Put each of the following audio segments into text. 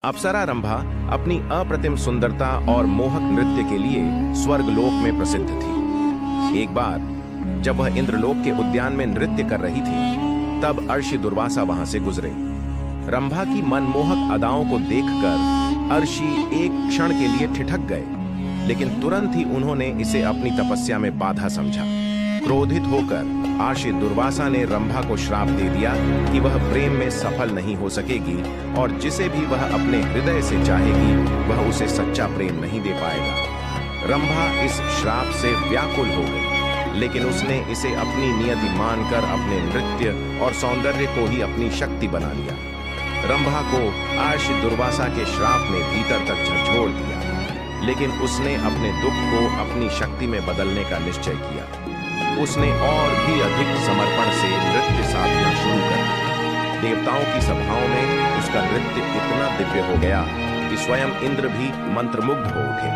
अप्सरा रंभा अपनी अप्रतिम सुंदरता और मोहक नृत्य के लिए स्वर्गलोक में प्रसिद्ध थी। एक बार जब वह इंद्रलोक के उद्यान में नृत्य कर रही थी, तब अर्षि दुर्वासा वहां से गुजरे। रंभा की मनमोहक अदाओं को देखकर अर्षि एक क्षण के लिए ठिठक गए, लेकिन तुरंत ही उन्होंने इसे अपनी तपस्या में बाधा समझा। क्रोधित होकर अर्षि दुर्वासा ने रंभा को श्राप दे दिया कि वह प्रेम में सफल नहीं हो सकेगी और जिसे भी वह अपने हृदय से चाहेगी वह उसे सच्चा प्रेम नहीं दे पाएगा। रंभा इस श्राप से व्याकुल हो गई, लेकिन उसने इसे अपनी नियति मानकर अपने नृत्य और सौंदर्य को ही अपनी शक्ति बना लिया। रंभा को अर्षि दुर्वासा के श्राप ने भीतर तक झकझोर दिया, लेकिन उसने अपने दुख को अपनी शक्ति में बदलने का निश्चय किया। उसने और भी अधिक समर्पण से नृत्य साधना शुरू कर दी। देवताओं की सभाओं में उसका नृत्य इतना दिव्य हो गया कि स्वयं इंद्र भी मंत्रमुग्ध हो उठे।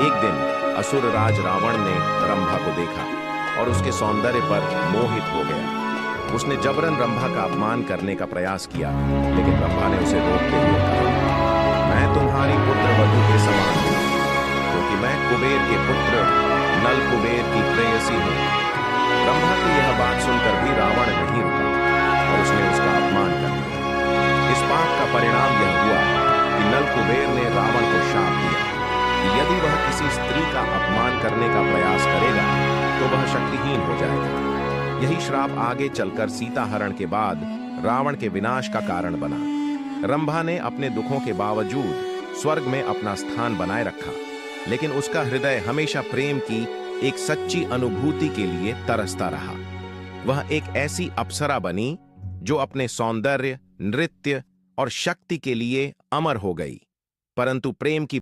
एक दिन असुर राज रावण ने रंभा को देखा और उसके सौंदर्य पर मोहित हो गया। उसने जबरन रंभा का अपमान करने का प्रयास किया, लेकिन रंभा ने उसे रोकते हुए कहा, मैं तुम्हारी पुत्र वधू के समान हूं, क्योंकि मैं कुबेर के पुत्र नल कुबेर की प्रेयसी हूं। रंभा की यह बात सुनकर भी रावण नहीं रुका और उसने उसका अपमान कर दिया। इस बात का परिणाम यह हुआ कि नल कुबेर ने रावण को शाप दिया कि यदि वह किसी स्त्री का अपमान करने का प्रयास करेगा तो वह शक्तिहीन हो जाएगा। यही श्राप आगे चलकर सीता हरण के बाद रावण के विनाश का कारण बना। रंभा ने अपने दुखों के बावजूद स्वर्ग में अपना स्थान बनाए रखा, लेकिन उसका हृदय हमेशा प्रेम की एक सच्ची अनुभूति के लिए तरसता रहा। वह एक ऐसी अप्सरा बनी जो अपने सौंदर्य, नृत्य और शक्ति के लिए अमर हो गई, परंतु प्रेम की